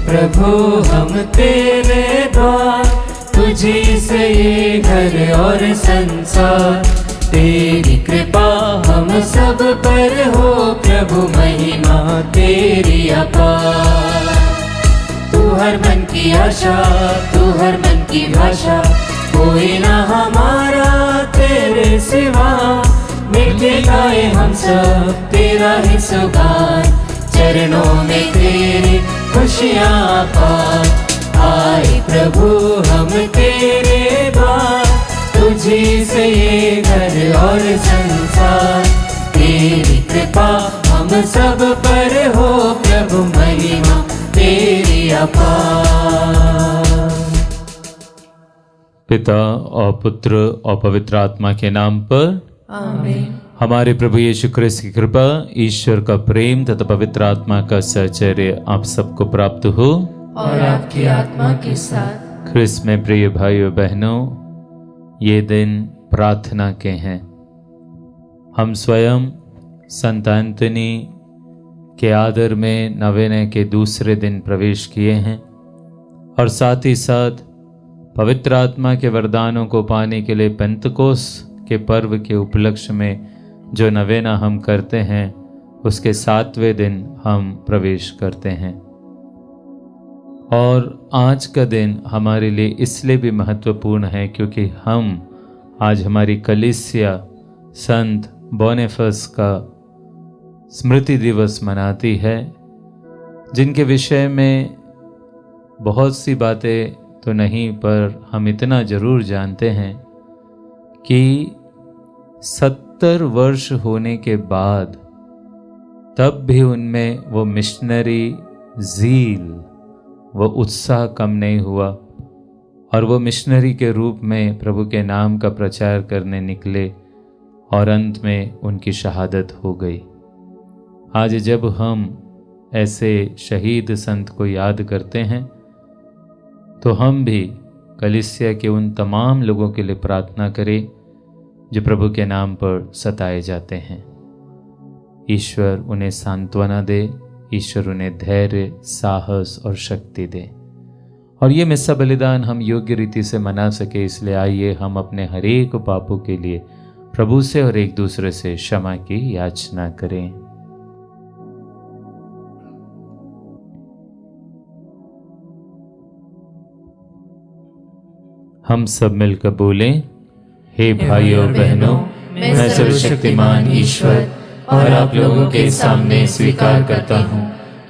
प्रभु हम तेरे द्वार, तुझी से ये घर और संसार। तेरी कृपा हम सब पर हो प्रभु, महिमा तेरी अपार। तू हर मन की आशा, तू हर मन की भाषा, कोई ना हमारा तेरे सिवा। मिलके गाए हम सब तेरा ही सुगान, चरणों में तेरी खुशियाँ पाए। आए प्रभु हम तेरे द्वार, तुझी से ये घर और संसार। तेरी कृपा हम सब पर हो प्रभु, महिमा तेरी अपार। पिता और पुत्र और पवित्र आत्मा के नाम पर आमीन। हमारे प्रभु यीशु ख्रिस्त की कृपा, ईश्वर का प्रेम तथा पवित्र आत्मा का सहचर्य आप सबको प्राप्त हो और आपकी आत्मा के साथ। ख्रिस्त में प्रिय भाइयों बहनों, ये दिन प्रार्थना के हैं। हम स्वयं संत एंथनी के आदर में नवेने के दूसरे दिन प्रवेश किए हैं और साथ ही साथ पवित्र आत्मा के वरदानों को पाने के लिए पेंतकोस्त के पर्व के उपलक्ष्य में जो नवेना हम करते हैं, उसके 7वें दिन हम प्रवेश करते हैं। और आज का दिन हमारे लिए इसलिए भी महत्वपूर्ण है क्योंकि हम आज हमारी कलीसिया संत बोनेफस का स्मृति दिवस मनाती है, जिनके विषय में बहुत सी बातें तो नहीं, पर हम इतना जरूर जानते हैं कि 70 वर्ष होने के बाद तब भी उनमें वो मिशनरी ज़ील, वो उत्साह कम नहीं हुआ और वो मिशनरी के रूप में प्रभु के नाम का प्रचार करने निकले और अंत में उनकी शहादत हो गई। आज जब हम ऐसे शहीद संत को याद करते हैं तो हम भी कलीसिया के उन तमाम लोगों के लिए प्रार्थना करें जो प्रभु के नाम पर सताए जाते हैं। ईश्वर उन्हें सांत्वना दे, ईश्वर उन्हें धैर्य, साहस और शक्ति दे और ये मिस्सा बलिदान हम योग्य रीति से मना सके। इसलिए आइए हम अपने हर एक पापों के लिए प्रभु से और एक दूसरे से क्षमा की याचना करें। हम सब मिलकर बोलें, हे भाइयों और बहनों, मैं सर्वशक्तिमान ईश्वर और आप लोगों के सामने स्वीकार करता हूँ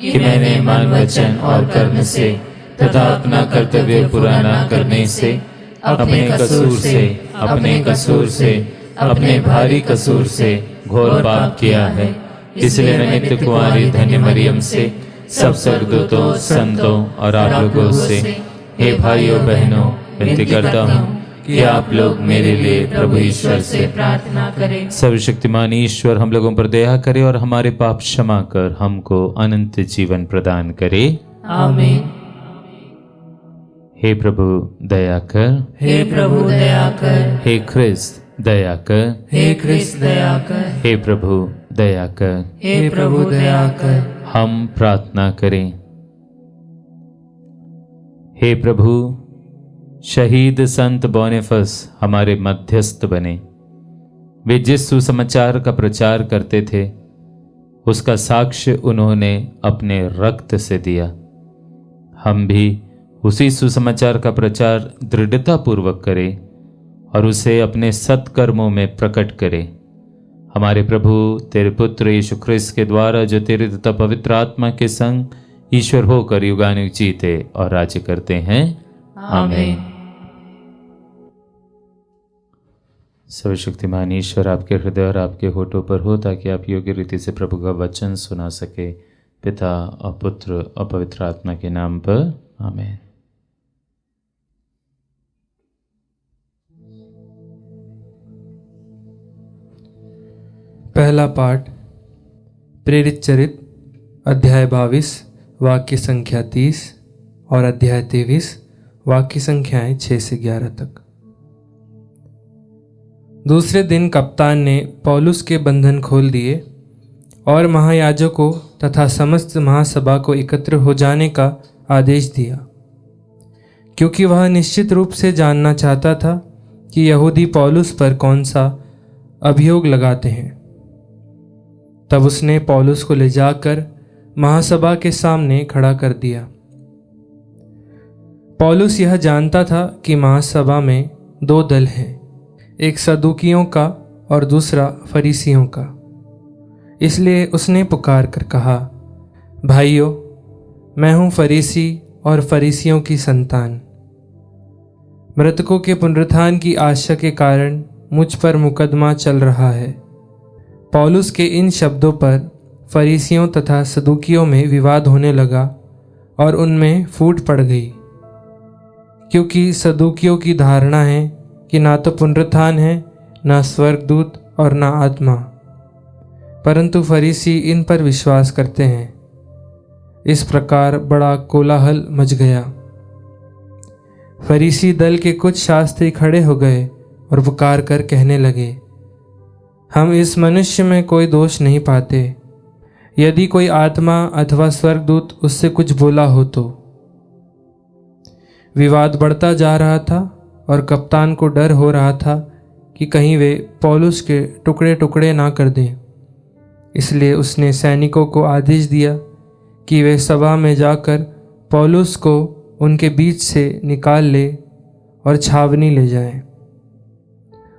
कि मैंने मन, वचन और कर्म से तथा अपना कर्तव्य पूरा न करने से, अपने कसूर से, अपने भारी कसूर से घोर पाप किया है। इसलिए मैं नित्य कुंवारी धन्य मरियम से, सब स्वर्गदूतों, संतों और आप लोगों से, हे भाइयों बहनों, विनती करता हूँ कि आप लोग मेरे लिए प्रभु ईश्वर से प्रार्थना करें। सर्वशक्तिमान ईश्वर हम लोगों पर दया करे और हमारे पाप क्षमा कर हमको अनंत जीवन प्रदान करे। आमीन। हे प्रभु दया कर, हे प्रभु दया कर, हे ख्रिस्त दया कर, हे ख्रिस्त दया कर, हे प्रभु दया कर, हे प्रभु दया कर। हम प्रार्थना करें। हे प्रभु, शहीद संत बोनेफस हमारे मध्यस्थ बने। वे जिस सुसमाचार का प्रचार करते थे उसका साक्ष्य उन्होंने अपने रक्त से दिया। हम भी उसी सुसमाचार का प्रचार दृढ़ता पूर्वक करें और उसे अपने सत्कर्मों में प्रकट करें। हमारे प्रभु तेरे पुत्र यीशु ख्रिस्त के द्वारा जो तेरे तथा पवित्र आत्मा के संग ईश्वर होकर युगानुयुग जीते और राज्य करते हैं। आमीन। सर्वशक्तिमान ईश्वर आपके हृदय और आपके होठों पर हो ताकि आप योग्य रीति से प्रभु का वचन सुना सके। पिता और पुत्र और पवित्र आत्मा के नाम पर आमीन। पहला पाठ प्रेरित चरित अध्याय 22 वाक्य संख्या 30 और अध्याय 23 वाक्य संख्याएं 6 से 11 तक। दूसरे दिन कप्तान ने पौलुस के बंधन खोल दिए और महायाजकों तथा समस्त महासभा को एकत्र हो जाने का आदेश दिया, क्योंकि वह निश्चित रूप से जानना चाहता था कि यहूदी पौलुस पर कौन सा अभियोग लगाते हैं। तब उसने पौलुस को ले जाकर महासभा के सामने खड़ा कर दिया। पौलुस यह जानता था कि महासभा में दो दल हैं, एक सदूकियों का और दूसरा फरीसियों का। इसलिए उसने पुकार कर कहा, भाइयों, मैं हूँ फरीसी और फरीसियों की संतान। मृतकों के पुनरुत्थान की आशा के कारण मुझ पर मुकदमा चल रहा है। पौलुस के इन शब्दों पर फरीसियों तथा सदूकियों में विवाद होने लगा और उनमें फूट पड़ गई, क्योंकि सदूकियों की धारणा है कि ना तो पुनरुत्थान है, ना स्वर्गदूत और ना आत्मा, परंतु फरीसी इन पर विश्वास करते हैं। इस प्रकार बड़ा कोलाहल मच गया। फरीसी दल के कुछ शास्त्री खड़े हो गए और पुकार कर कहने लगे, हम इस मनुष्य में कोई दोष नहीं पाते। यदि कोई आत्मा अथवा स्वर्गदूत उससे कुछ बोला हो तो। विवाद बढ़ता जा रहा था और कप्तान को डर हो रहा था कि कहीं वे पौलुस के टुकड़े टुकड़े ना कर दें। इसलिए उसने सैनिकों को आदेश दिया कि वे सभा में जाकर पौलुस को उनके बीच से निकाल ले और छावनी ले जाएं।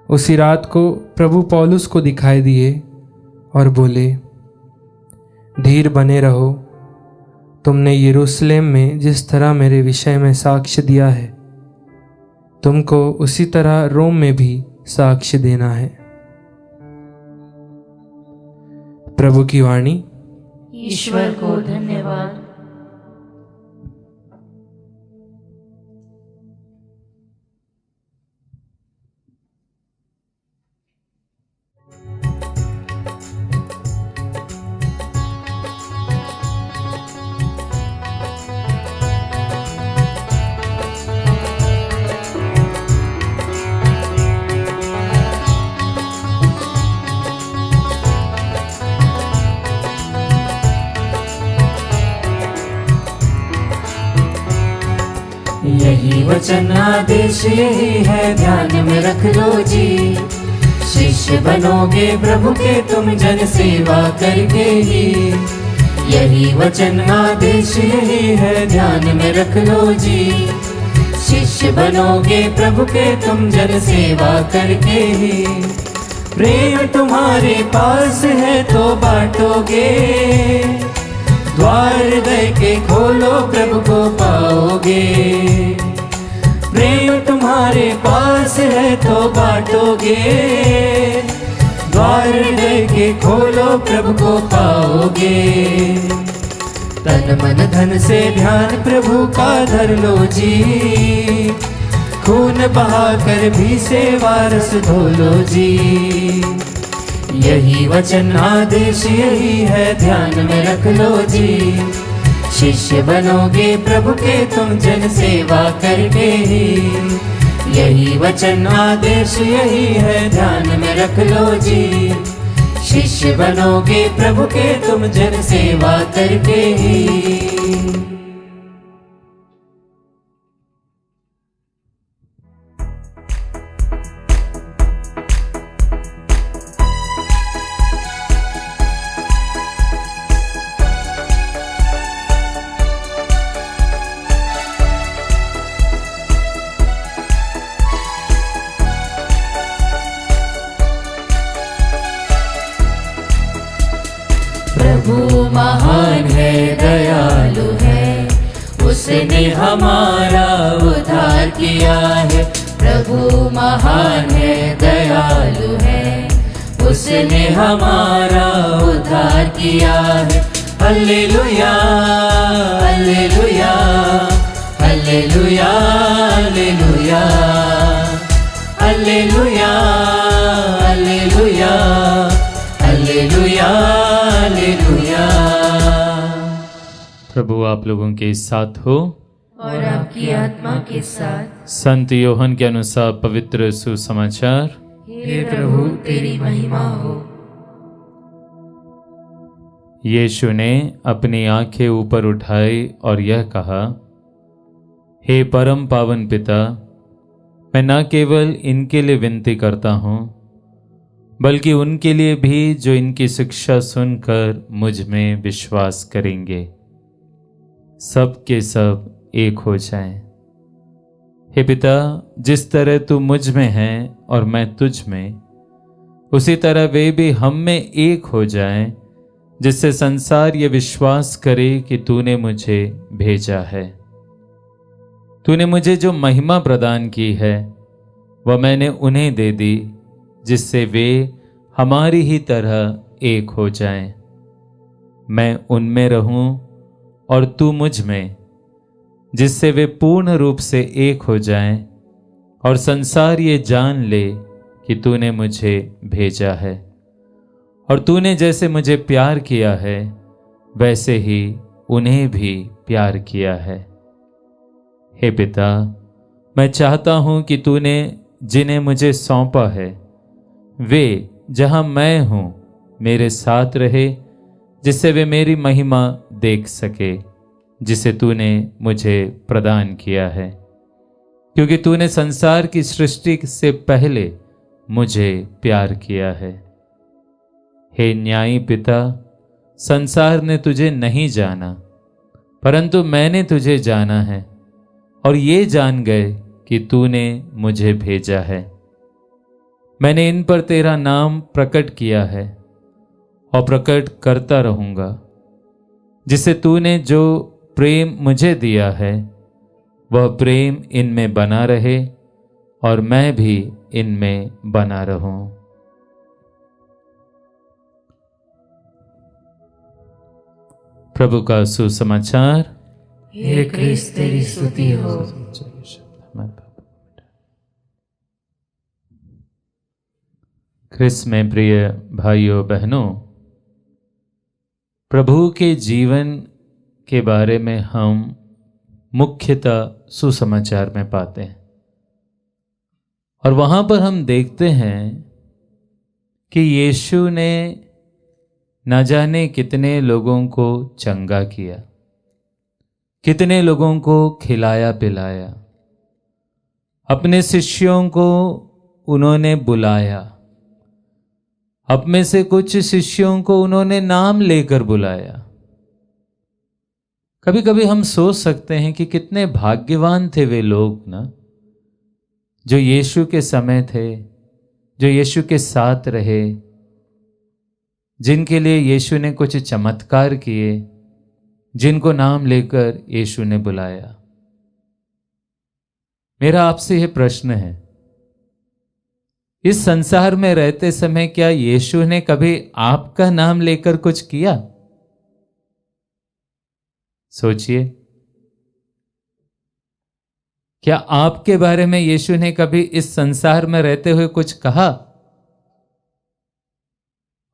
उसी रात को प्रभु पौलुस को दिखाई दिए और बोले, धीर बने रहो। तुमने यरूशलेम में जिस तरह मेरे विषय में साक्ष्य दिया है, तुमको उसी तरह रोम में भी साक्ष्य देना है। प्रभु की वाणी। ईश्वर को धन्यवाद। यही वचन आदेश यही है, ध्यान में रख लो जी। शिष्य बनोगे प्रभु के तुम जन सेवा करके ही। यही वचन आदेश यही है, ध्यान में रख लो जी। शिष्य बनोगे प्रभु के तुम जन सेवा करके ही। प्रेम तुम्हारे पास है तो बांटोगे, द्वार हृदय के खोलो प्रभु को पाओगे। प्रेम तुम्हारे पास है तो बांटोगे, द्वार हृदय के खोलो प्रभु को पाओगे। तन मन धन से ध्यान प्रभु का धर लो जी। खून बहा कर भी सेवा रस धो लो जी। यही वचन आदेश यही है, ध्यान में रख लो जी। शिष्य बनोगे प्रभु के तुम जन सेवा करके ही। यही वचन आदेश यही है, ध्यान में रख लो जी। शिष्य बनोगे प्रभु के तुम जन सेवा करके ही। प्रभु महान है, दयालु है, उसने हमारा उद्धार किया है। प्रभु महान है, दयालु है, उसने हमारा उद्धार किया है। Hallelujah hallelujah hallelujah hallelujah hallelujah hallelujah hallelujah hallelujah. प्रभु आप लोगों के साथ हो और आपकी आत्मा के साथ। संत योहन के अनुसार पवित्र सुसमाचार। हे प्रभु तेरी महिमा हो। यीशु ने अपनी आंखें ऊपर उठाई और यह कहा, हे परम पावन पिता, मैं न केवल इनके लिए विनती करता हूँ, बल्कि उनके लिए भी जो इनकी शिक्षा सुनकर मुझ में विश्वास करेंगे, सब के सब एक हो जाएं। हे पिता, जिस तरह तू मुझ में है और मैं तुझ में, उसी तरह वे भी हम में एक हो जाएं, जिससे संसार ये विश्वास करे कि तूने मुझे भेजा है। तूने मुझे जो महिमा प्रदान की है वह मैंने उन्हें दे दी, जिससे वे हमारी ही तरह एक हो जाएं। मैं उनमें रहूं और तू मुझ में, जिससे वे पूर्ण रूप से एक हो जाएं और संसार ये जान ले कि तूने मुझे भेजा है और तूने जैसे मुझे प्यार किया है वैसे ही उन्हें भी प्यार किया है। हे पिता, मैं चाहता हूं कि तूने जिन्हें मुझे सौंपा है वे जहां मैं हूं मेरे साथ रहे, जिससे वे मेरी महिमा देख सके जिसे तूने मुझे प्रदान किया है, क्योंकि तूने संसार की सृष्टि से पहले मुझे प्यार किया है। हे न्यायी पिता, संसार ने तुझे नहीं जाना, परंतु मैंने तुझे जाना है और ये जान गए कि तूने मुझे भेजा है। मैंने इन पर तेरा नाम प्रकट किया है और प्रकट करता रहूंगा, जिससे तूने जो प्रेम मुझे दिया है वह प्रेम इनमें बना रहे और मैं भी इनमें बना रहूं। प्रभु का सुसमाचार। हे क्रिस्त तेरी स्तुति हो। क्रिस्त में प्रिय भाइयों बहनों, प्रभु के जीवन के बारे में हम मुख्यतः सुसमाचार में पाते हैं और वहां पर हम देखते हैं कि यीशु ने न जाने कितने लोगों को चंगा किया, कितने लोगों को खिलाया पिलाया, अपने शिष्यों को उन्होंने बुलाया, अब में से कुछ शिष्यों को उन्होंने नाम लेकर बुलाया। कभी कभी हम सोच सकते हैं कि कितने भाग्यवान थे वे लोग ना, जो यीशु के समय थे, जो यीशु के साथ रहे, जिनके लिए यीशु ने कुछ चमत्कार किए, जिनको नाम लेकर यीशु ने बुलाया। मेरा आपसे यह प्रश्न है, इस संसार में रहते समय क्या यीशु ने कभी आपका नाम लेकर कुछ किया? सोचिए, क्या आपके बारे में यीशु ने कभी इस संसार में रहते हुए कुछ कहा?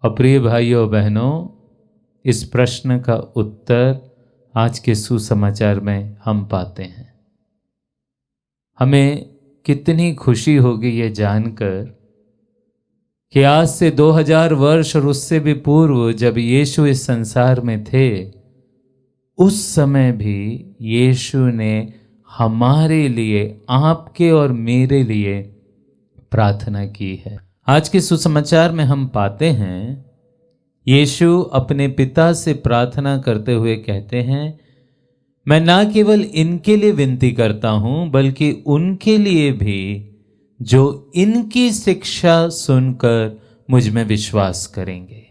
और प्रिय भाइयों बहनों, इस प्रश्न का उत्तर आज के सुसमाचार में हम पाते हैं। हमें कितनी खुशी होगी ये जानकर कि आज से 2000 वर्ष और उससे भी पूर्व जब यीशु इस संसार में थे, उस समय भी यीशु ने हमारे लिए, आपके और मेरे लिए प्रार्थना की है। आज के सुसमाचार में हम पाते हैं यीशु अपने पिता से प्रार्थना करते हुए कहते हैं, मैं ना केवल इनके लिए विनती करता हूं बल्कि उनके लिए भी जो इनकी शिक्षा सुनकर मुझ में विश्वास करेंगे।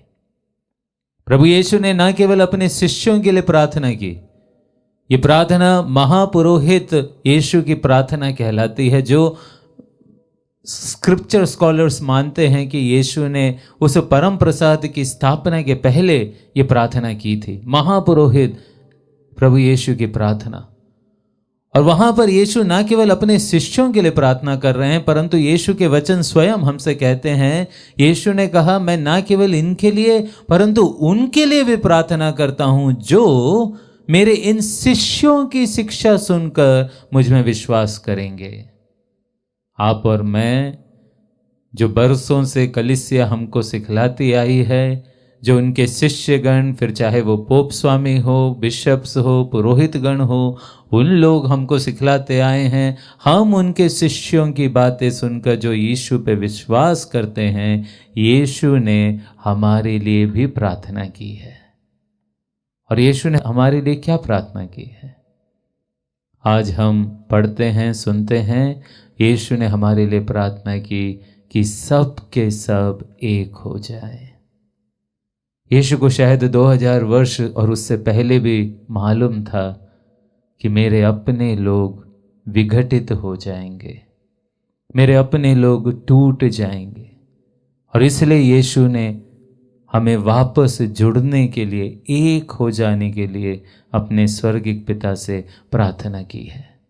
प्रभु यीशु ने ना केवल अपने शिष्यों के लिए प्रार्थना की, ये प्रार्थना महापुरोहित यीशु की प्रार्थना कहलाती है, जो स्क्रिप्चर स्कॉलर्स मानते हैं कि यीशु ने उस परम प्रसाद की स्थापना के पहले ये प्रार्थना की थी। महापुरोहित प्रभु यीशु की प्रार्थना। और वहां पर यीशु ना केवल अपने शिष्यों के लिए प्रार्थना कर रहे हैं, परंतु यीशु के वचन स्वयं हमसे कहते हैं, यीशु ने कहा, मैं ना केवल इनके लिए परंतु उनके लिए भी प्रार्थना करता हूं जो मेरे इन शिष्यों की शिक्षा सुनकर मुझ में विश्वास करेंगे। आप और मैं, जो बरसों से कलीसिया हमको सिखलाती आई है, जो उनके शिष्यगण, फिर चाहे वो पोप स्वामी हो, बिशप्स हो, पुरोहितगण हो, उन लोग हमको सिखलाते आए हैं। हम उनके शिष्यों की बातें सुनकर जो यीशु पे विश्वास करते हैं, यीशु ने हमारे लिए भी प्रार्थना की है। और यीशु ने हमारे लिए क्या प्रार्थना की है? आज हम पढ़ते हैं, सुनते हैं, यीशु ने हमारे लिए प्रार्थना की कि सब के सब एक हो जाए। यीशु को शायद 2000 वर्ष और उससे पहले भी मालूम था कि मेरे अपने लोग विघटित हो जाएंगे, मेरे अपने लोग टूट जाएंगे, और इसलिए यीशु ने हमें वापस जुड़ने के लिए, एक हो जाने के लिए अपने स्वर्गिक पिता से प्रार्थना की है।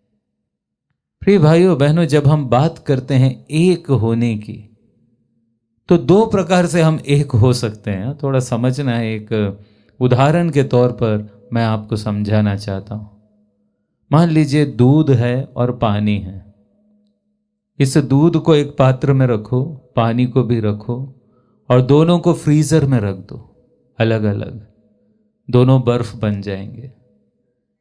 प्रिय भाइयों बहनों, जब हम बात करते हैं एक होने की, तो दो प्रकार से हम एक हो सकते हैं। थोड़ा समझना है। एक उदाहरण के तौर पर मैं आपको समझाना चाहता हूं। मान लीजिए दूध है और पानी है। इस दूध को एक पात्र में रखो, पानी को भी रखो, और दोनों को फ्रीजर में रख दो अलग अलग, दोनों बर्फ बन जाएंगे।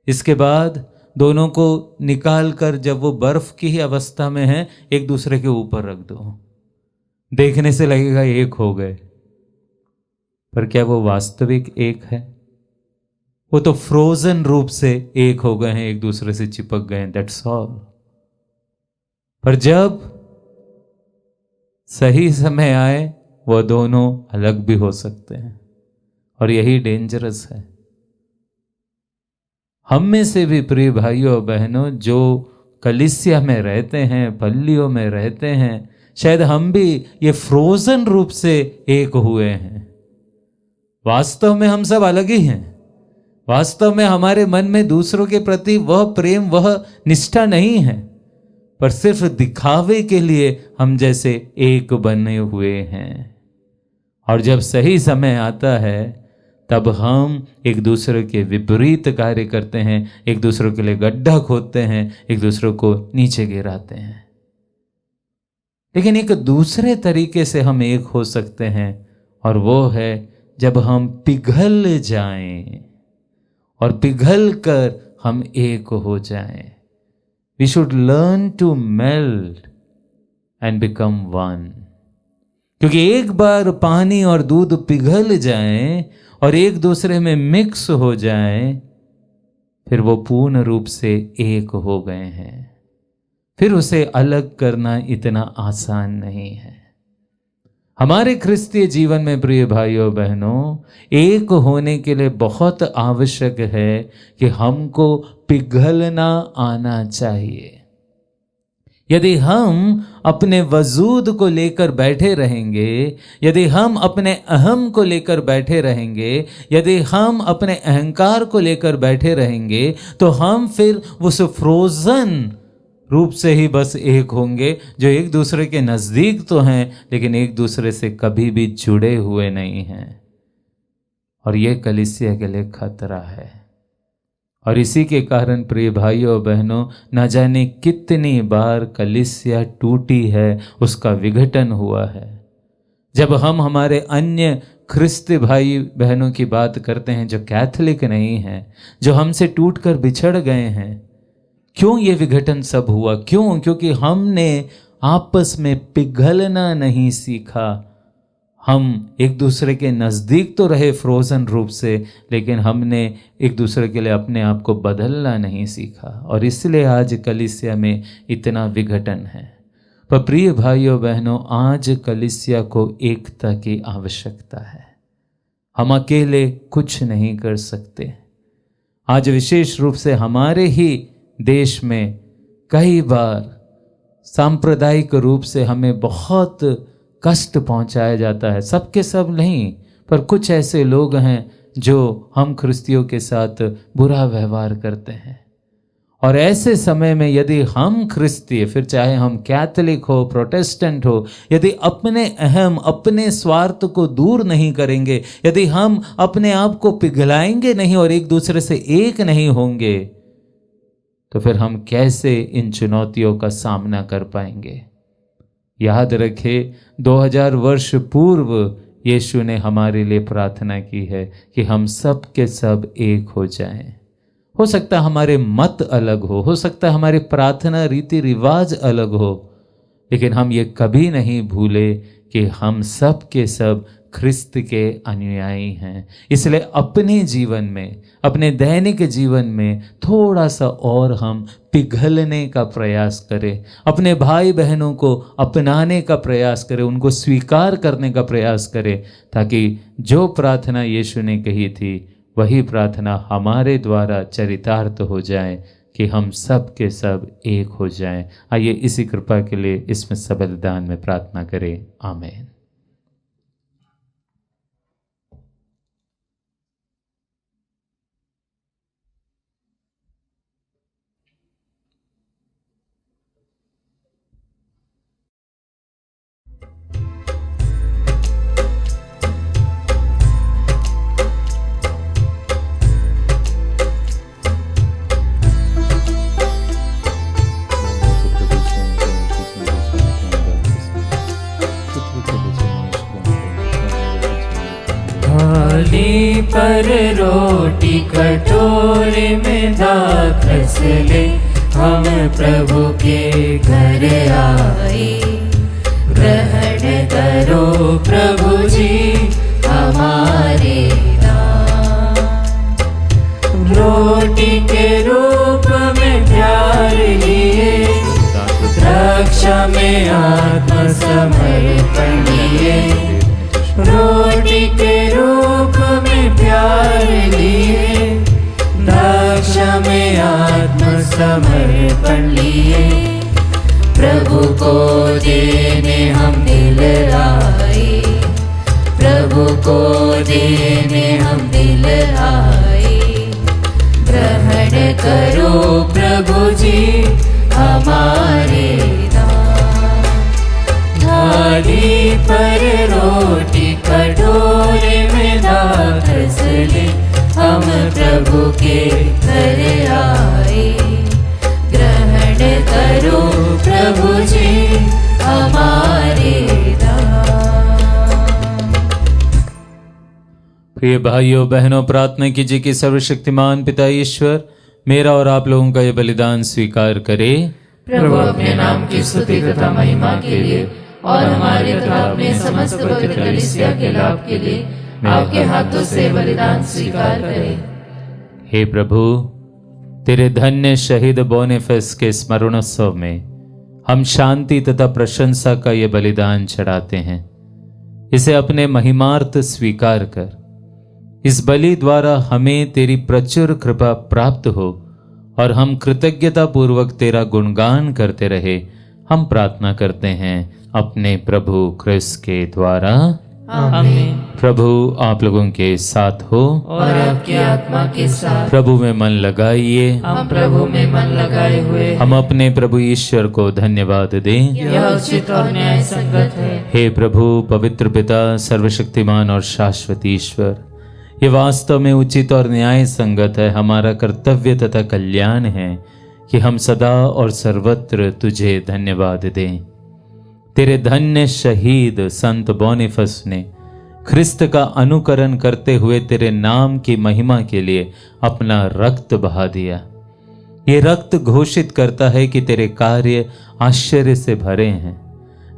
इसके बाद दोनों को निकाल कर जब वो बर्फ की ही अवस्था में है, एक दूसरे के ऊपर रख दो। देखने से लगेगा एक हो गए, पर क्या वो वास्तविक एक है? वो तो फ्रोजन रूप से एक हो गए हैं, एक दूसरे से चिपक गए हैं, दैट्स ऑल। पर जब सही समय आए, वो दोनों अलग भी हो सकते हैं, और यही डेंजरस है। हम में से भी प्रिय भाइयों और बहनों, जो कलीसिया में रहते हैं, पल्लियों में रहते हैं, शायद हम भी ये फ्रोजन रूप से एक हुए हैं। वास्तव में हम सब अलग ही हैं। वास्तव में हमारे मन में दूसरों के प्रति वह प्रेम, वह निष्ठा नहीं है, पर सिर्फ दिखावे के लिए हम जैसे एक बने हुए हैं। और जब सही समय आता है, तब हम एक दूसरे के विपरीत कार्य करते हैं, एक दूसरे के लिए गड्ढा खोदते हैं, एक दूसरे को नीचे गिराते हैं। लेकिन एक दूसरे तरीके से हम एक हो सकते हैं, और वो है जब हम पिघल जाएं, और पिघल कर हम एक हो जाएं। We should learn to melt and become one. क्योंकि एक बार पानी और दूध पिघल जाएं और एक दूसरे में मिक्स हो जाएं, फिर वो पूर्ण रूप से एक हो गए हैं। फिर उसे अलग करना इतना आसान नहीं है। हमारे क्रिस्तीय जीवन में प्रिय भाइयों बहनों, एक होने के लिए बहुत आवश्यक है कि हमको पिघलना आना चाहिए। यदि हम अपने वजूद को लेकर बैठे रहेंगे, यदि हम अपने अहम को लेकर बैठे रहेंगे, यदि हम अपने अहंकार को लेकर बैठे रहेंगे, तो हम फिर उस फ्रोजन रूप से ही बस एक होंगे, जो एक दूसरे के नजदीक तो हैं, लेकिन एक दूसरे से कभी भी जुड़े हुए नहीं हैं। और ये कलीसिया के लिए खतरा है। और इसी के कारण प्रिय भाइयों और बहनों, न जाने कितनी बार कलीसिया टूटी है, उसका विघटन हुआ है। जब हम हमारे अन्य ख्रिस्ती भाई बहनों की बात करते हैं जो कैथोलिक नहीं हैं, जो हमसे टूटकर बिछड़ गए हैं, क्यों ये विघटन सब हुआ? क्यों? क्योंकि हमने आपस में पिघलना नहीं सीखा। हम एक दूसरे के नज़दीक तो रहे फ्रोजन रूप से, लेकिन हमने एक दूसरे के लिए अपने आप को बदलना नहीं सीखा, और इसलिए आज कलीसिया में इतना विघटन है। पर प्रिय भाइयों बहनों, आज कलीसिया को एकता की आवश्यकता है। हम अकेले कुछ नहीं कर सकते। आज विशेष रूप से हमारे ही देश में कई बार सांप्रदायिक रूप से हमें बहुत कष्ट पहुंचाया जाता है। सबके सब नहीं, पर कुछ ऐसे लोग हैं जो हम ख्रिस्तियों के साथ बुरा व्यवहार करते हैं। और ऐसे समय में यदि हम ख्रिस्ती, फिर चाहे हम कैथोलिक हो, प्रोटेस्टेंट हो, यदि अपने अहम, अपने स्वार्थ को दूर नहीं करेंगे, यदि हम अपने आप को पिघलाएंगे नहीं और एक दूसरे से एक नहीं होंगे, तो फिर हम कैसे इन चुनौतियों का सामना कर पाएंगे? याद रखें, 2000 वर्ष पूर्व यीशु ने हमारे लिए प्रार्थना की है कि हम सब के सब एक हो जाएं। हो सकता है हमारे मत अलग हो सकता है हमारे प्रार्थना रीति रिवाज अलग हो, लेकिन हम ये कभी नहीं भूले कि हम सब के सब ख्रिस्त के अनुयायी हैं। इसलिए अपने जीवन में, अपने दैनिक जीवन में थोड़ा सा और हम पिघलने का प्रयास करें, अपने भाई बहनों को अपनाने का प्रयास करें, उनको स्वीकार करने का प्रयास करें, ताकि जो प्रार्थना यीशु ने कही थी वही प्रार्थना हमारे द्वारा चरितार्थ हो जाए कि हम सब के सब एक हो जाएं। आइए इसी कृपा के लिए इसमें सबलिदान में प्रार्थना करें। आमीन। थाली पर रोटी कटोरे में दाखरस ले, हम प्रभु के घर आए। ग्रहण करो प्रभु जी हमारे दान, रोटी के रूप में प्यार लिए, रक्षा में आत्मसमर्पण लिए। रोटी के रूप में प्यार लिए, रक्षा में आत्मसमर्पण लिए। प्रभु को देने हम दिल आए, प्रभु को देने हम दिल आए। ग्रहण करो प्रभु जी हमारे दान, थाली पर रोटी कटोरे में दाखरस ले, हम प्रभु के घर आए। ग्रहण करो प्रभु जी हमारे दान। प्रिय भाइयों बहनों, प्रार्थना कीजिए कि सर्वशक्तिमान पिता ईश्वर मेरा और आप लोगों का ये बलिदान स्वीकार करे। प्रभु अपने नाम की स्तुति तथा महिमा के लिए और हमारे तथा अपने समस्त पवित्र कलीसिया के लाभ के लिए आपके हाथों से बलिदान स्वीकार करें। हे प्रभु, तेरे धन्य शहीद बोनेफेस के स्मरणोत्सव में हम शांति तथा प्रशंसा का ये बलिदान चढ़ाते हैं। इसे अपने महिमार्थ स्वीकार कर, इस बलि द्वारा हमें तेरी प्रचुर कृपा प्राप्त हो और हम कृतज्ञता पूर्वक तेरा गुणगान करते रहे। हम प्रार्थना करते हैं अपने प्रभु क्रिस्त के द्वारा। आमीन। प्रभु आप लोगों के साथ हो और आपकी आत्मा के साथ। प्रभु में मन लगाइए। हम प्रभु में मन लगाए हुए हम अपने प्रभु ईश्वर को धन्यवाद दें। यह उचित और न्याय संगत है। हे प्रभु पवित्र पिता, सर्वशक्तिमान और शाश्वत ईश्वर, ये वास्तव में उचित और न्याय संगत है, हमारा कर्तव्य तथा कल्याण है कि हम सदा और सर्वत्र तुझे धन्यवाद दें। तेरे धन्य शहीद संत बोनेफस ने ख्रिस्त का अनुकरण करते हुए तेरे नाम की महिमा के लिए अपना रक्त बहा दिया। ये रक्त घोषित करता है कि तेरे कार्य आश्चर्य से भरे हैं।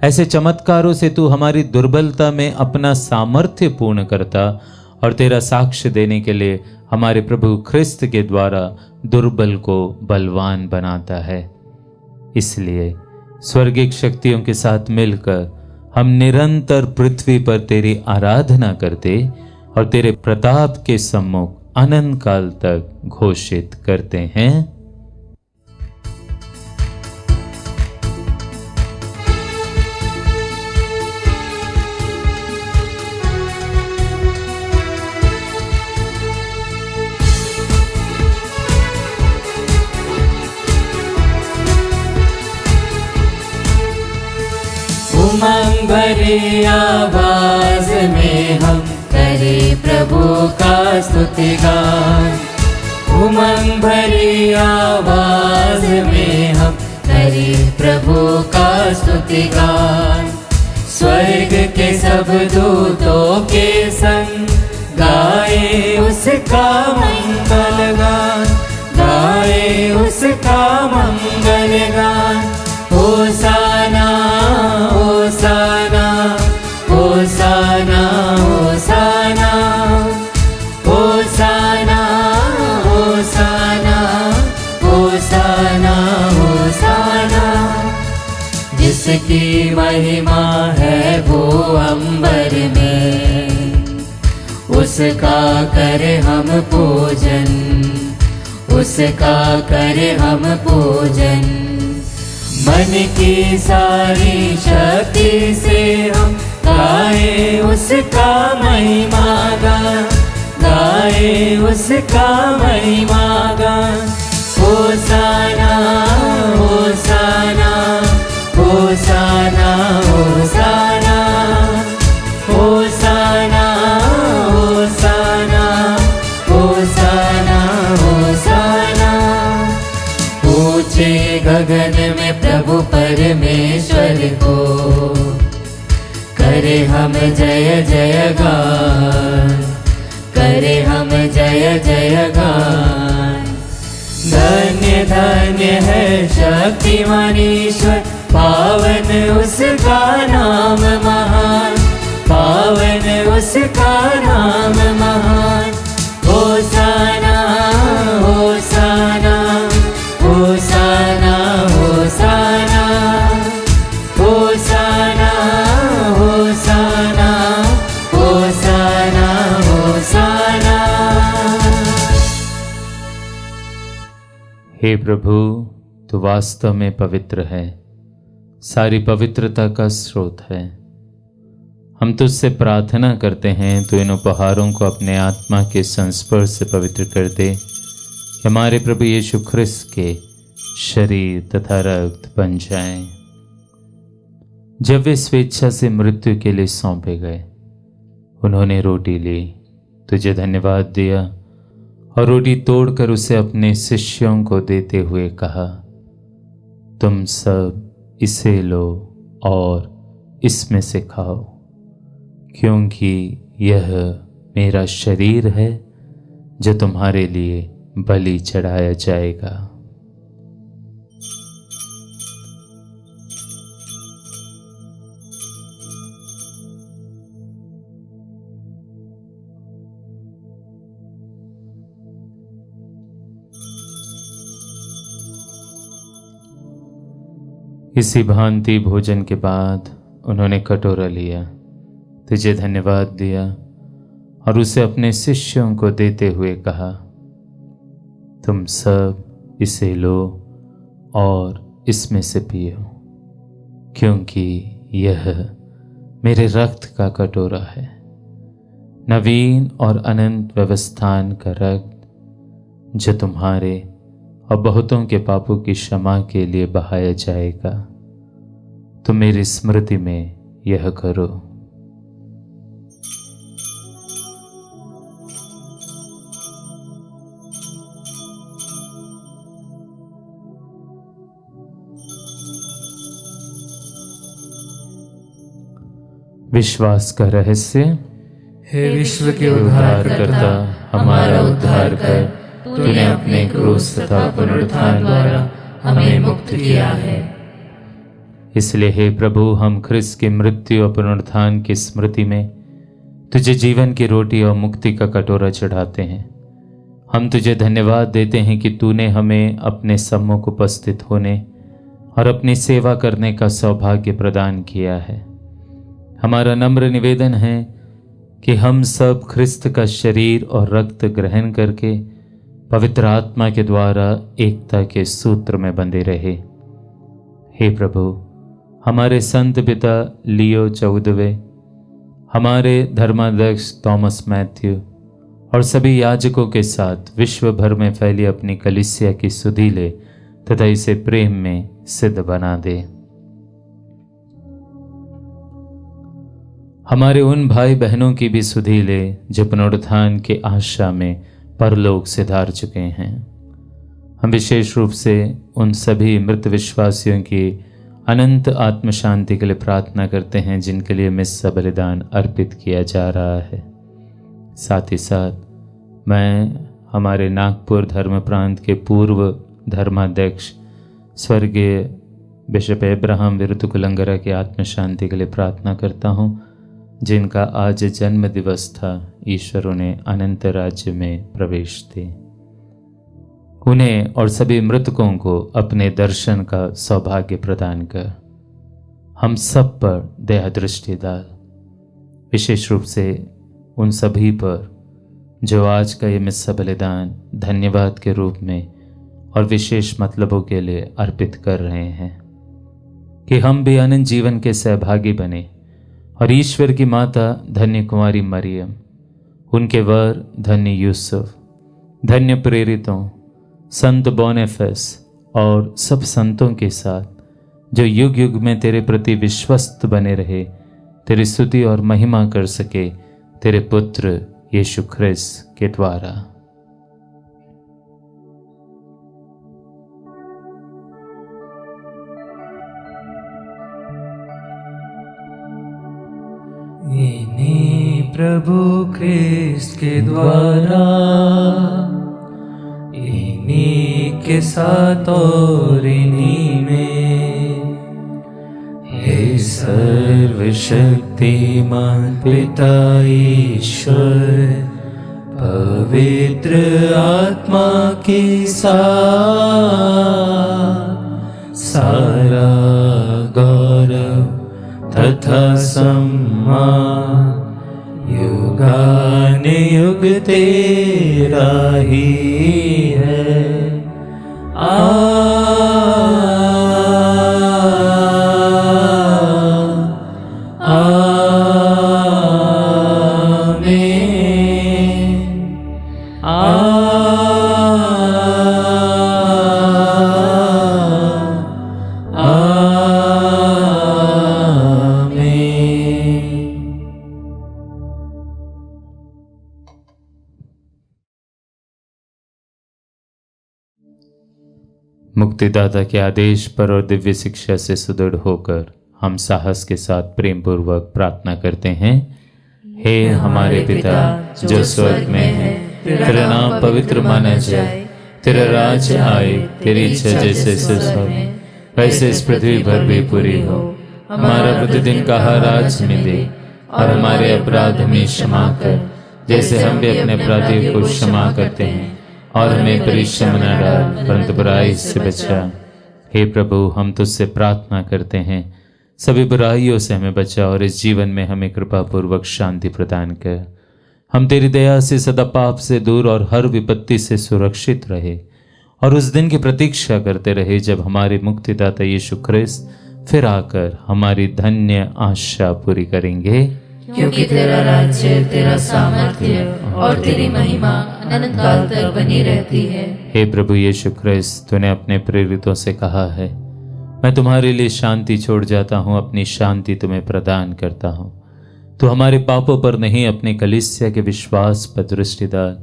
ऐसे चमत्कारों से तू हमारी दुर्बलता में अपना सामर्थ्य पूर्ण करता और तेरा साक्ष्य देने के लिए हमारे प्रभु ख्रिस्त के द्वारा दुर्बल को बलवान बनाता है। इसलिए स्वर्गिक शक्तियों के साथ मिलकर हम निरंतर पृथ्वी पर तेरी आराधना करते और तेरे प्रताप के सम्मुख अनंत काल तक घोषित करते हैं। उमंग भरी आवाज में हम करें प्रभु का स्तुतिगान। उमंग भरी आवाज में हम करें प्रभु का स्तुतिगान। स्वर्ग के सब दूतों के संग गाए उसका मंगल गान, गाए उसका मंगल गान। होसाना होसाना होसाना होसाना होसाना होसाना होसाना होसाना। जिसकी महिमा है वो अंबर में, उसका करे हम पूजन, उसका करे हम पूजन। मन की सारी शक्ति से हम गाए उसका महिमा गान, गाए उसका महिमा गान। होसाना होसाना होसाना होसाना होसाना होसाना होसाना होसाना। ऊंचे गगन में प्रभु परमेश्वर को करे हम जय जय गान, करे हम जय जय गान। धन्य धन्य है शक्तिमान ईश्वर, पावन उसका नाम महान, पावन उसका नाम महान। होसाना होसाना होसाना होसाना होसाना होसाना होसाना होसाना। हे प्रभु, तू वास्तव में पवित्र है, सारी पवित्रता का स्रोत है। हम तुझसे प्रार्थना करते हैं तो इन उपहारों को अपने आत्मा के संस्पर्श से पवित्र कर दे, कि हमारे प्रभु यीशु ख्रिस्त के शरीर तथा रक्त बन जाएं। जब वे स्वेच्छा से मृत्यु के लिए सौंपे गए, उन्होंने रोटी ली, तुझे धन्यवाद दिया और रोटी तोड़कर उसे अपने शिष्यों को देते हुए कहा, तुम सब इसे लो और इसमें से खाओ, क्योंकि यह मेरा शरीर है जो तुम्हारे लिए बलि चढ़ाया जाएगा। इसी भांति भोजन के बाद उन्होंने कटोरा लिया, तुझे धन्यवाद दिया और उसे अपने शिष्यों को देते हुए कहा, तुम सब इसे लो और इसमें से पियो, क्योंकि यह मेरे रक्त का कटोरा है, नवीन और अनंत व्यवस्थान का रक्त, जो तुम्हारे और बहुतों के पापों की क्षमा के लिए बहाया जाएगा। तुम मेरी स्मृति में यह करो। विश्वास का रहस्य। हे विश्व के उद्धारकर्ता, हमारा उद्धार कर। तूने अपने क्रूस तथा पुनरुत्थान द्वारा हमें मुक्त किया है। इसलिए हे प्रभु, हम ख्रिस्त की मृत्यु और पुनरुत्थान की स्मृति में तुझे जीवन की रोटी और मुक्ति का कटोरा चढ़ाते हैं। हम तुझे धन्यवाद देते हैं कि तूने हमें अपने सम्मुख उपस्थित होने और अपनी सेवा करने का सौभाग्य प्रदान किया है। हमारा नम्र निवेदन है कि हम सब ख्रिस्त का शरीर और रक्त ग्रहण करके पवित्र आत्मा के द्वारा एकता के सूत्र में बंधे रहे। हे प्रभु, हमारे संत पिता लियो 14वें, हमारे धर्माध्यक्ष थॉमस मैथ्यू और सभी याजकों के साथ विश्व भर में फैली अपनी कलीसिया की सुधि ले तथा इसे प्रेम में सिद्ध बना दे। हमारे उन भाई बहनों की भी सुधि ले जो पुनरुत्थान के आशा में परलोक से धार चुके हैं। हम विशेष रूप से उन सभी मृत विश्वासियों की अनंत आत्म शांति के लिए प्रार्थना करते हैं जिनके लिए मिस्सा बलिदान अर्पित किया जा रहा है। साथ ही साथ मैं हमारे नागपुर धर्म प्रांत के पूर्व धर्माध्यक्ष स्वर्गीय बिशप अब्राहम विरुतुकुलंगरा की आत्म शांति के लिए प्रार्थना करता हूँ, जिनका आज जन्म दिवस था। ईश्वर उन्हें अनंत राज्य में प्रवेश दे। उन्हें और सभी मृतकों को अपने दर्शन का सौभाग्य प्रदान कर हम सब पर दया दृष्टि डाल। विशेष रूप से उन सभी पर जो आज का ये मिस्सा बलिदान धन्यवाद के रूप में और विशेष मतलबों के लिए अर्पित कर रहे हैं, कि हम भी अनंत जीवन के सहभागी बने और ईश्वर की माता धन्य कुमारी मरियम, उनके वर धन्य यूसुफ, धन्य प्रेरितों, संत बोनेफस और सब संतों के साथ जो युग युग में तेरे प्रति विश्वस्त बने रहे, तेरी स्तुति और महिमा कर सके तेरे पुत्र यीशु ख्रिस्त के द्वारा। इन्हीं प्रभु ख्रिस्त के द्वारा, इन्हीं के साथ और इन्हीं में, हे सर्वशक्तिमान पिता ईश्वर, पवित्र आत्मा के साथ सारा गौरव तथा सम्मान युगानुयुग तेरा ही है। मुक्तिदाता के आदेश पर और दिव्य शिक्षा से सुदृढ़ होकर हम साहस के साथ प्रेम पूर्वक प्रार्थना करते हैं। हे हमारे पिता जो स्वर्ग में है, तेरा नाम पवित्र माना जाए, तेरा राज्य आए, तेरी इच्छा जैसे स्वर्ग में वैसे इस पृथ्वी पर भी पूरी हो। हमारा प्रतिदिन का आहार आज हमें दे और हमारे अपराध हमें क्षमा कर, जैसे हम भी अपने अपराधियों को क्षमा करते हैं, और हमें परीक्षा में न डाल परंतु बुराई से बचा। हे प्रभु, हम तुझसे प्रार्थना करते हैं, सभी बुराइयों से हमें बचा और इस जीवन में हमें कृपा पूर्वक शांति प्रदान कर। हम तेरी दया से सदा पाप से दूर और हर विपत्ति से सुरक्षित रहे और उस दिन की प्रतीक्षा करते रहे जब हमारे मुक्तिदाता यीशु ख्रिस्त फिर आकर हमारी धन्य आशा पूरी करेंगे। क्योंकि तेरा राज्य, तेरा सामर्थ्य और तेरी महिमा अनंत काल तक बनी रहती है। हे प्रभु यीशु ख्रिस्त, तूने अपने प्रेरितों से कहा है, मैं तुम्हारे लिए शांति छोड़ जाता हूँ, अपनी शांति तुम्हें प्रदान करता हूँ। तो हमारे पापों पर नहीं, अपने कलीसिया के विश्वास पर दृष्टि डाल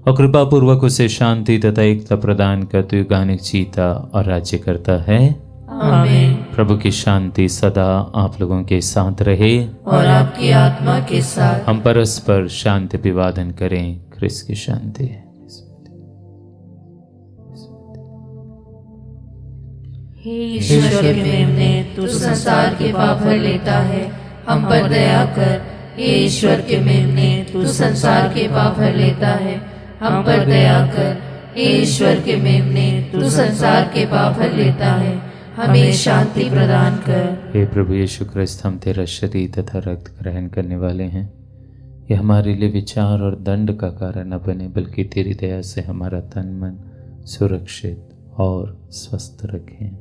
और कृपा पूर्वक उसे शांति तथा एकता प्रदान कर तू युगानुयुग जीता और राज्य करता है। आमीन। प्रभु की शांति सदा आप लोगों के साथ रहे और आपकी आत्मा के साथ। हम परस्पर शांति अभिवादन करें। ख्रिस्त की शांति। हे ईश्वर के मेमने, तू संसार के पाप हर लेता है, हम पर दया कर। हे ईश्वर के मेमने, तू संसार के पाप हर लेता है, हम पर दया कर। हे ईश्वर के मेमने, तू संसार के पाप हर लेता है, हमें शांति प्रदान कर। हे प्रभु यीशु ख्रिस्त, हम तेरा शरीर तथा रक्त ग्रहण करने वाले हैं। ये हमारे लिए विचार और दंड का कारण न बने, बल्कि तेरी दया से हमारा तन मन सुरक्षित और स्वस्थ रखें।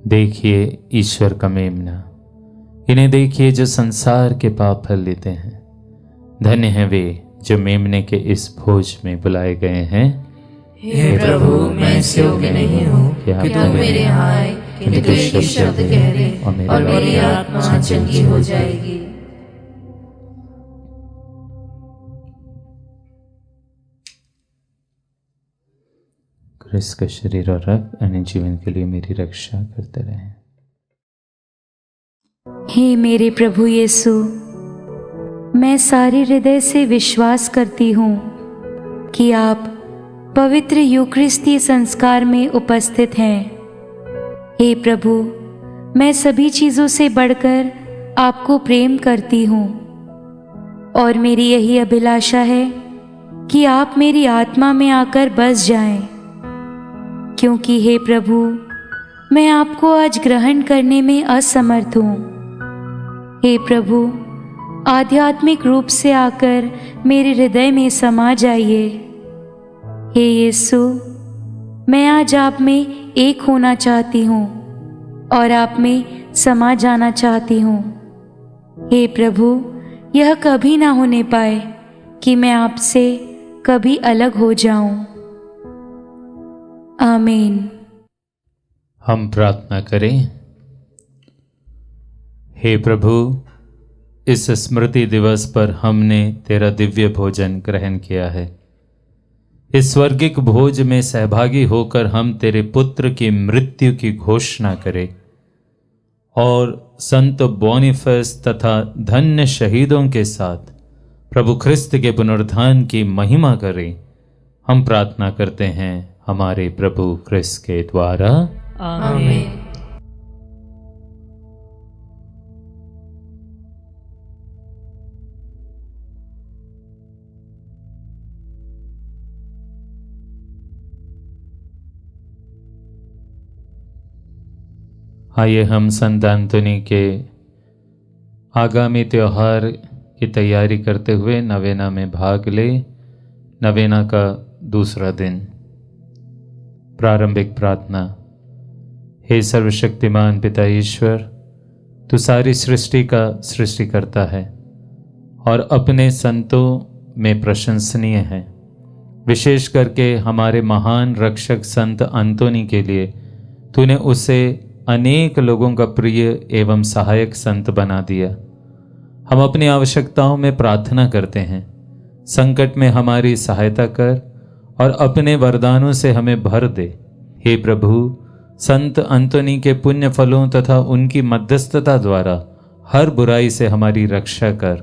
देखिए ईश्वर का मेमना, इन्हें देखिए जो संसार के पाप हर लेते हैं। धन्य हैं वे जो मेमने के इस भोज में बुलाए गए हैं। हे प्रभु, मैं इस योग्य नहीं हूँ कि तुम मेरे यहाँ आए, किंतु एक शब्द कह दे और मेरी आत्मा चंगी हो जाएगी। क्रिस्त का शरीर और रक्त अन्य जीवन के लिए मेरी रक्षा करते रहें। हे मेरे प्रभु यीशु, मैं सारे हृदय से विश्वास करती हूँ कि आप पवित्र यूकरिस्तीय संस्कार में उपस्थित हैं। हे प्रभु, मैं सभी चीज़ों से बढ़कर आपको प्रेम करती हूँ और मेरी यही अभिलाषा है कि आप मेरी आत्मा में आकर बस जाएं, क्योंकि हे प्रभु, मैं आपको आज ग्रहण करने में असमर्थ हूँ। हे प्रभु, आध्यात्मिक रूप से आकर मेरे हृदय में समा जाइए। हे यीशु, मैं आज आप में एक होना चाहती हूँ और आप में समा जाना चाहती हूँ। हे प्रभु, यह कभी ना होने पाए कि मैं आपसे कभी अलग हो जाऊं। आमीन। हम प्रार्थना करें। हे प्रभु, इस स्मृति दिवस पर हमने तेरा दिव्य भोजन ग्रहण किया है। इस स्वर्गिक भोज में सहभागी होकर हम तेरे पुत्र की मृत्यु की घोषणा करें और संत बोनीफेस तथा धन्य शहीदों के साथ प्रभु ख्रिस्त के पुनरुत्थान की महिमा करें। हम प्रार्थना करते हैं हमारे प्रभु ख्रिस्त के द्वारा। आमीन। आइए हम संत एंथोनी के आगामी त्योहार की तैयारी करते हुए नवेना में भाग ले। नवेना का दूसरा दिन। प्रारंभिक प्रार्थना। हे सर्वशक्तिमान पिता ईश्वर, तू सारी सृष्टि का सृष्टिकर्ता है और अपने संतों में प्रशंसनीय है। विशेष करके हमारे महान रक्षक संत अंतोनी के लिए तूने उसे अनेक लोगों का प्रिय एवं सहायक संत बना दिया। हम अपनी आवश्यकताओं में प्रार्थना करते हैं, संकट में हमारी सहायता कर और अपने वरदानों से हमें भर दे। हे प्रभु, संत अंतोनी के पुण्य फलों तथा उनकी मध्यस्थता द्वारा हर बुराई से हमारी रक्षा कर।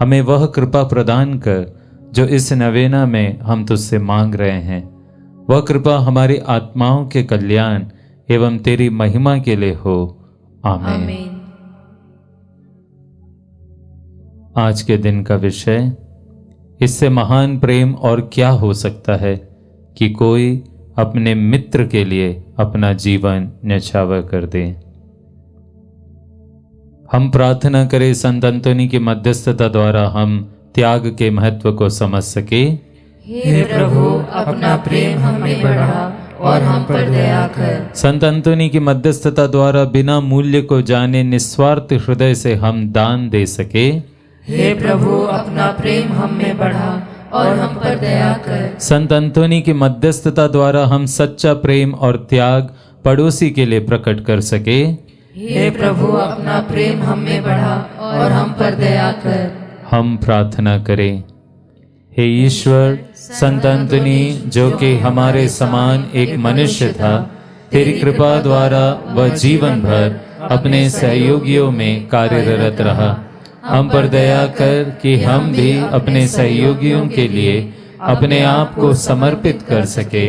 हमें वह कृपा प्रदान कर जो इस नवेना में हम तुझसे मांग रहे हैं। वह कृपा हमारी आत्माओं के कल्याण एवं तेरी महिमा के लिए हो। आमीन। आज के दिन का विषय, इससे महान प्रेम और क्या हो सकता है कि कोई अपने मित्र के लिए अपना जीवन न्यौछावर कर दे। हम प्रार्थना करें संत अंतोनी की मध्यस्थता द्वारा हम त्याग के महत्व को समझ सके। हे प्रभु, अपना प्रेम हमें बढ़ा और हम पर दया कर। संत अंतोनी की मध्यस्थता द्वारा बिना मूल्य को जाने निस्वार्थ हृदय से हम दान दे सके। हे प्रभु, अपना प्रेम हमें बढ़ा और हम पर दया कर। संत अंतोनी की मध्यस्थता द्वारा हम सच्चा प्रेम और त्याग पड़ोसी के लिए प्रकट कर सके। हे प्रभु, अपना प्रेम हमें बढ़ा और हम पर दया कर। हम प्रार्थना करें। हे ईश्वर, संत अंतोनी जो कि हमारे समान एक मनुष्य था, तेरी कृपा द्वारा वह जीवन भर अपने सहयोगियों में कार्यरत रहा। हम पर दया कर कि हम भी अपने सहयोगियों के लिए अपने आप को समर्पित कर सके।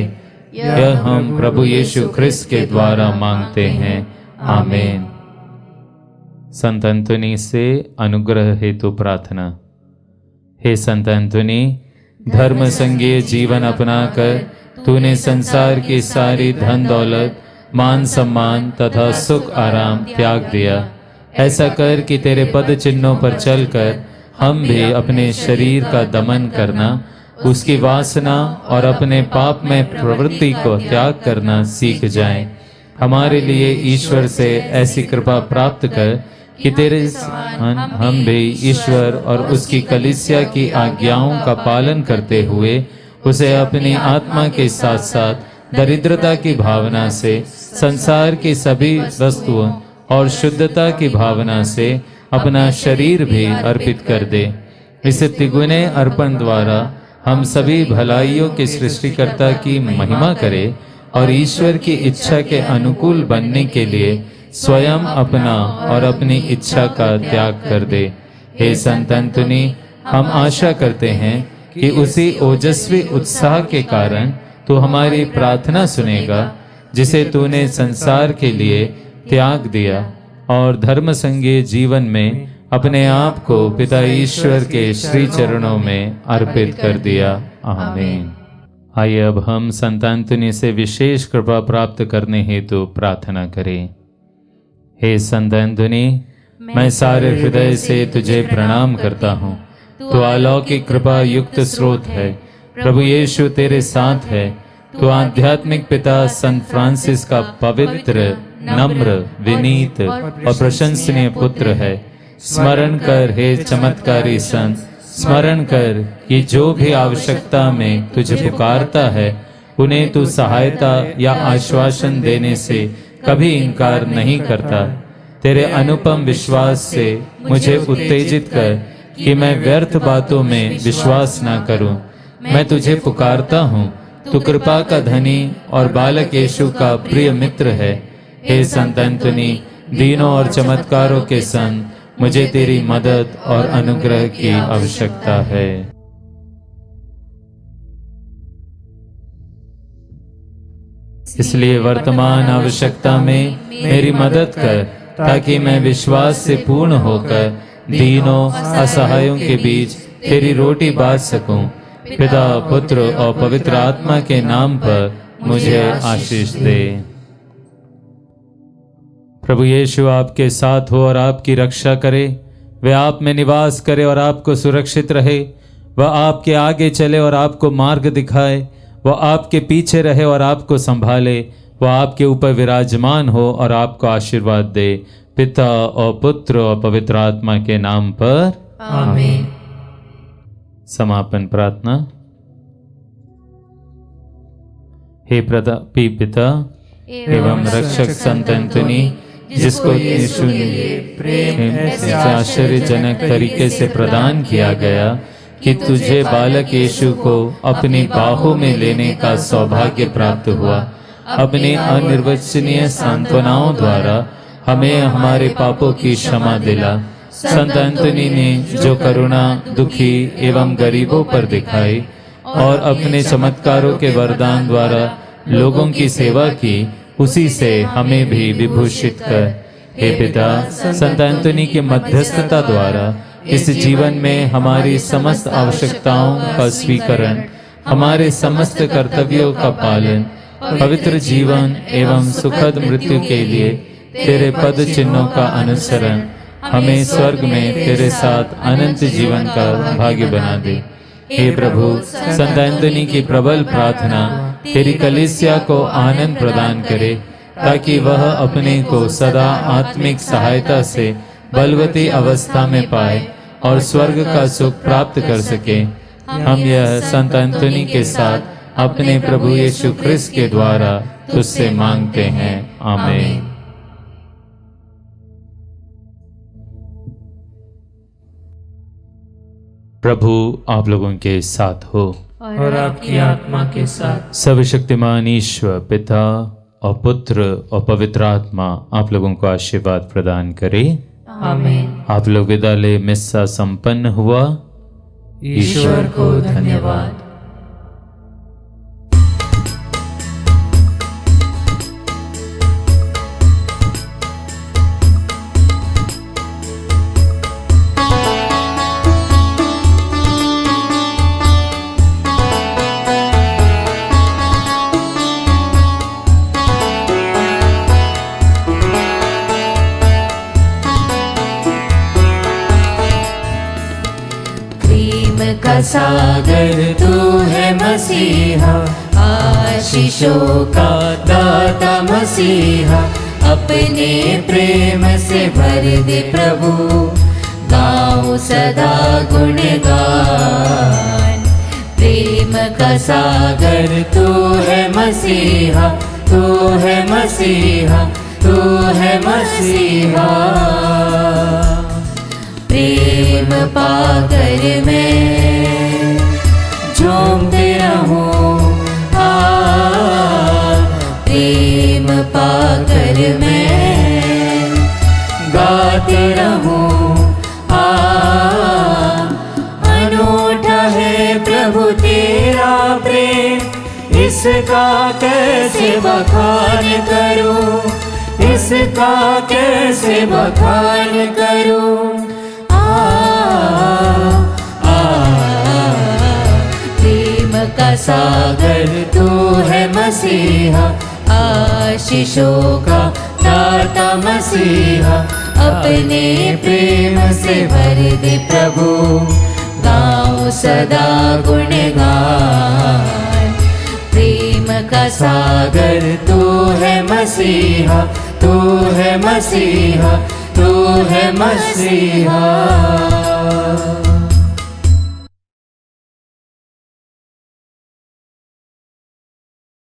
यह हम प्रभु यीशु ख्रिस्त के द्वारा मांगते हैं। आमीन। संत अंतोनी से अनुग्रह हेतु प्रार्थना। हे संत अंतोनी, धर्म संगीय जीवन अपनाकर तूने संसार की सारी धन दौलत, मान सम्मान तथा सुख आराम त्याग दिया। ऐसा कर कि तेरे पद चिन्हों पर चलकर हम भी अपने शरीर का दमन करना, उसकी वासना और अपने पाप में प्रवृत्ति को त्याग करना सीख जाएं। हमारे लिए ईश्वर से ऐसी कृपा प्राप्त कर कि तेरे हम भी ईश्वर और उसकी कलीसिया की आज्ञाओं का पालन करते हुए उसे अपनी आत्मा के साथ साथ दरिद्रता की भावना से, संसार की सभी वस्तुओं और शुद्धता की भावना से अपना शरीर भी अर्पित कर दे। इस तिगुने अर्पण द्वारा हम सभी भलाइयों के सृष्टिकर्ता की महिमा करें और ईश्वर की इच्छा के अनुकूल बनने के लिए स्वयं अपना और अपनी इच्छा का त्याग कर दे। हे संत अंतुनी, हम आशा करते हैं कि उसी ओजस्वी उत्साह के कारण तू हमारी प्रार्थना सुनेगा जिसे तूने संसार के लिए त्याग दिया और धर्म संगीय जीवन में अपने आप को पिता ईश्वर के श्री चरणों में अर्पित कर दिया। आमीन। आइए अब हम संत अंतोनी से विशेष कृपा प्राप्त करने हेतु प्रार्थना करें। हे संत अंतोनी, मैं सारे हृदय से तुझे प्रणाम करता हूँ। तू अलौकिक कृपा युक्त स्रोत है। प्रभु यीशु तेरे साथ है। तू आध्यात्मिक पिता संत फ्रांसिस का पवित्र, नम्र, विनीत और प्रशंसनीय पुत्र है। स्मरण कर हे चमत्कारी संत, स्मरण कर कि जो भी आवश्यकता में तुझे पुकारता है उन्हें तू सहायता या आश्वासन देने से कभी इनकार नहीं करता। तेरे अनुपम विश्वास से मुझे उत्तेजित कर कि मैं व्यर्थ बातों में विश्वास न करूं। मैं तुझे पुकारता हूँ। तू कृपा का धनी और बालक यीशु का प्रिय मित्र है। हे संत अंतोनी, दीनों और चमत्कारों के संग मुझे तेरी मदद और अनुग्रह की आवश्यकता है। इसलिए वर्तमान आवश्यकता में मेरी मदद कर, ताकि मैं विश्वास से पूर्ण होकर दीनों असहायों के बीच तेरी रोटी बांट सकूं। पिता, पुत्र और पवित्र आत्मा के नाम पर मुझे आशीष दे। प्रभु यीशु आपके साथ हो और आपकी रक्षा करे। वह आप में निवास करे और आपको सुरक्षित रहे। वह आपके आगे चले और आपको मार्ग दिखाए। वह आपके पीछे रहे और आपको संभाले। वह आपके ऊपर विराजमान हो और आपको आशीर्वाद दे। पिता और पुत्र और पवित्र आत्मा के नाम पर आमीन। समापन प्रार्थना। हे प्रतापी पिता एवं रक्षक संत अंतोनी, जिसको यीशु ने प्रेम से आश्चर्यजनक तरीके से प्रदान किया गया कि तुझे बालक यीशु को अपनी बाहों में लेने का सौभाग्य प्राप्त हुआ, अपने अनिर्वचनीय सांत्वनाओं द्वारा हमें हमारे पापों की क्षमा दिला। संत अंतोनी ने जो करुणा दुखी एवं गरीबों पर दिखाई और अपने चमत्कारों के वरदान द्वारा लोगों की सेवा की, उसी से हमें भी विभूषित कर। हे पिता, संत अंतोनी की मध्यस्थता द्वारा इस जीवन में हमारी समस्त आवश्यकताओं का स्वीकरण, हमारे समस्त कर्तव्यों का पालन, पवित्र जीवन एवं सुखद मृत्यु के लिए तेरे पद चिन्हों का अनुसरण, हमें स्वर्ग में तेरे साथ अनंत जीवन का भाग्य बना दे। हे प्रभु, संत अंतोनी की प्रबल प्रार्थना तेरी कलीसिया को आनंद प्रदान करे, ताकि वह अपने को सदा आत्मिक सहायता से बलवती अवस्था में पाए और स्वर्ग का सुख प्राप्त कर सके। हम यह संत अंतोनी के साथ अपने प्रभु यीशु ख्रिस्त के द्वारा तुझसे मांगते हैं। आमीन। प्रभु आप लोगों के साथ हो और आपकी आत्मा के साथ। सर्वशक्तिमान ईश्वर पिता और पुत्र और पवित्र आत्मा आप लोगों को आशीर्वाद प्रदान करे। आमीन। आप लोग विदा ले। मिस्सा संपन्न हुआ। ईश्वर को धन्यवाद। सागर तू है मसीहा, आशीषों का दाता मसीहा, अपने प्रेम से भर दे प्रभु, गाऊं सदा गुणगान। प्रेम का सागर तू है मसीहा, तू है मसीहा, तू है मसीहा। प्रेम पाकर मैं जो झूमते रहूं। प्रेम पाकर मैं गाते रहूं। अनूठा है प्रभु तेरा प्रेम, इसका कैसे बखान करूं, इसका कैसे बखान करूं। प्रेम का सागर तू है मसीहा, आशीषों का दाता मसीहा। अपने प्रेम से भर दे प्रभु, गाऊं सदा गुणगान। प्रेम का सागर तू है मसीहा, तू है मसीहा, तू है मसीहा।